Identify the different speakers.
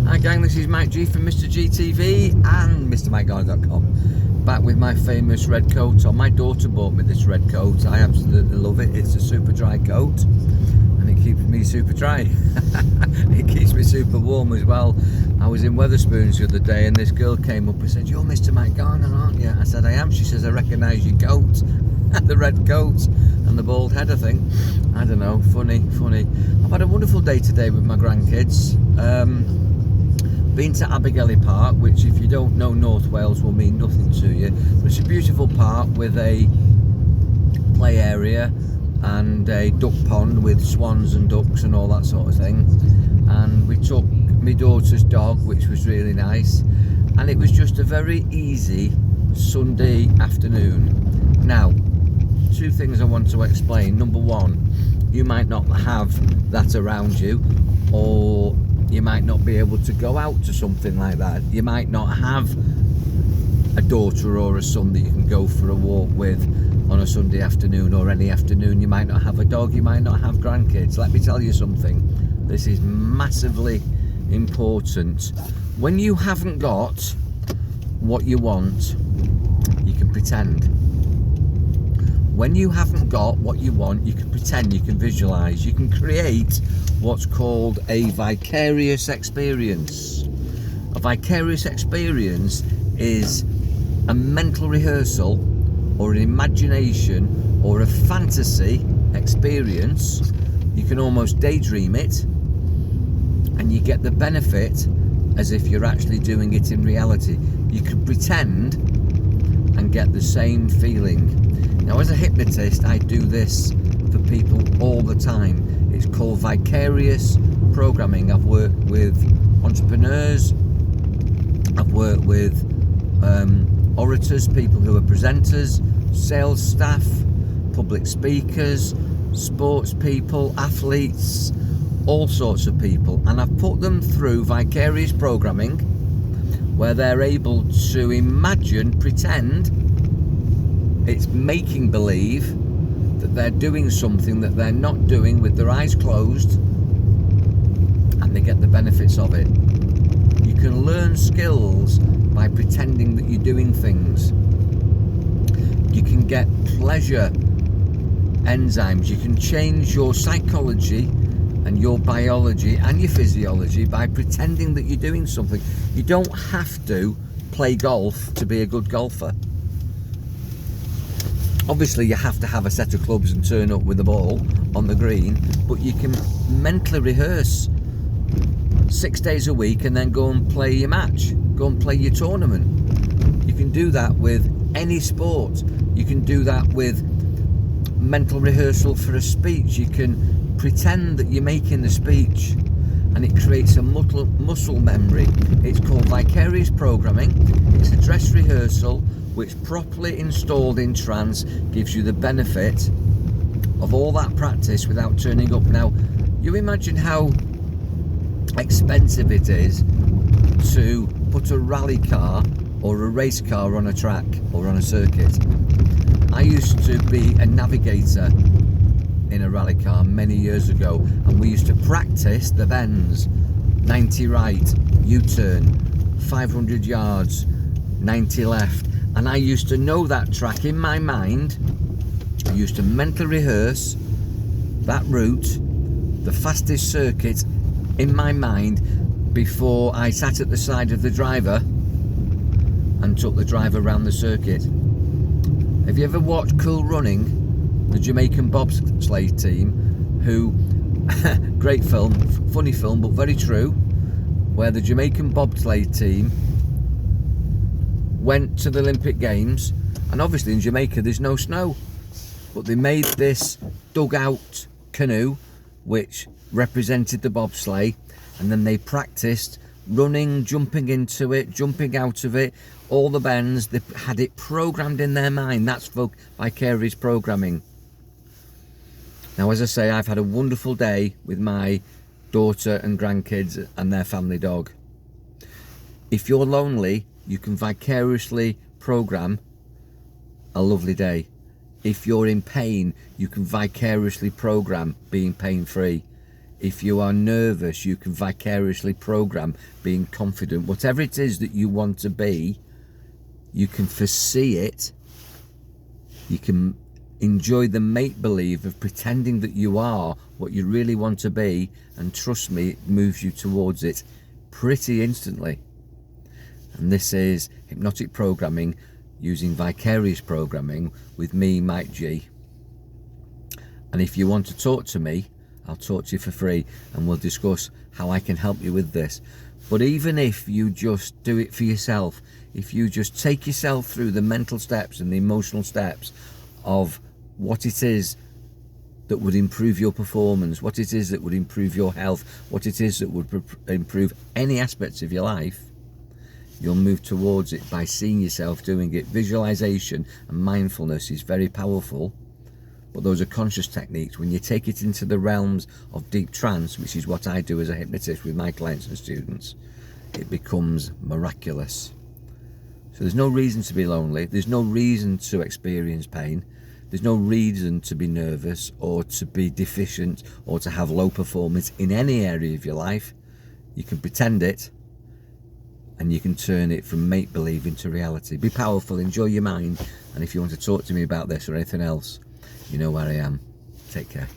Speaker 1: Hi gang, this is Mike G from Mr. GTV and MrMikeGarner.com. Back with my famous red coat on. My daughter bought me this red coat. I absolutely love it. It's a super dry coat and it keeps me super dry. It keeps me super warm as well. I was in Wetherspoons the other day and this girl came up and said, "You're Mr. Mike Garner, aren't you?" I said, "I am." She says, "I recognise your coat." The red coat and the bald head, I think. I don't know, funny. I've had a wonderful day today with my grandkids. Been to Abergele Park, which if you don't know North Wales will mean nothing to you, but it's a beautiful park with a play area and a duck pond with swans and ducks and all that sort of thing. And we took my daughter's dog, which was really nice, and it was just a very easy Sunday afternoon. Now, two things I want to explain. Number one, you might not have that around you, or you might not be able to go out to something like that. You might not have a daughter or a son that you can go for a walk with on a Sunday afternoon or any afternoon. You might not have a dog, you might not have grandkids. Let me tell you something, this is massively important. When you haven't got what you want, you can pretend. When you haven't got what you want, you can pretend, you can visualize, you can create what's called a vicarious experience. A vicarious experience is a mental rehearsal or an imagination or a fantasy experience. You can almost daydream it and you get the benefit as if you're actually doing it in reality. You can pretend and get the same feeling. Now, as a hypnotist, I do this for people all the time. It's called Vicarious Programming. I've worked with entrepreneurs, I've worked with orators, people who are presenters, sales staff, public speakers, sports people, athletes, all sorts of people. And I've put them through Vicarious Programming, where they're able to imagine, pretend, it's making believe that they're doing something that they're not doing with their eyes closed, and they get the benefits of it. You can learn skills by pretending that you're doing things. You can get pleasure enzymes. You can change your psychology and your biology and your physiology by pretending that you're doing something. You don't have to play golf to be a good golfer. Obviously, you have to have a set of clubs and turn up with a ball on the green, but you can mentally rehearse 6 days a week and then go and play your match, go and play your tournament. You can do that with any sport. You can do that with mental rehearsal for a speech. You can pretend that you're making the speech and it creates a muscle memory. It's called Vicarious Programming. It's a dress rehearsal which, properly installed in trance, gives you the benefit of all that practice without turning up. Now, you imagine how expensive it is to put a rally car or a race car on a track or on a circuit. I used to be a navigator in a rally car many years ago, and we used to practice the bends: 90 right, U-turn, 500 yards, 90 left. And I used to know that track in my mind. I used to mentally rehearse that route, the fastest circuit, in my mind before I sat at the side of the driver and took the driver around the circuit. Have you ever watched Cool Running, the Jamaican bobsleigh team, who, great film, funny film, but very true, where the Jamaican bobsleigh team went to the Olympic Games, and obviously in Jamaica there's no snow, but they made this dugout canoe which represented the bobsleigh, and then they practiced running, jumping into it, jumping out of it, all the bends. They had it programmed in their mind. That's Vicarious Programming. Now, as I say, I've had a wonderful day with my daughter and grandkids and their family dog. If you're lonely, you can vicariously program a lovely day. If you're in pain, you can vicariously program being pain-free. If you are nervous, you can vicariously program being confident. Whatever it is that you want to be, you can foresee it. You can enjoy the make-believe of pretending that you are what you really want to be, and trust me, it moves you towards it pretty instantly. And this is hypnotic programming using vicarious programming with me, Mike G. And if you want to talk to me, I'll talk to you for free and we'll discuss how I can help you with this. But even if you just do it for yourself, if you just take yourself through the mental steps and the emotional steps of what it is that would improve your performance, what it is that would improve your health, what it is that would improve any aspects of your life, you'll move towards it by seeing yourself doing it. Visualization and mindfulness is very powerful, but those are conscious techniques. When you take it into the realms of deep trance, which is what I do as a hypnotist with my clients and students, it becomes miraculous. So there's no reason to be lonely, there's no reason to experience pain, there's no reason to be nervous or to be deficient or to have low performance in any area of your life. You can pretend it, and you can turn it from make-believe into reality. Be powerful, enjoy your mind, and if you want to talk to me about this or anything else, you know where I am. Take care.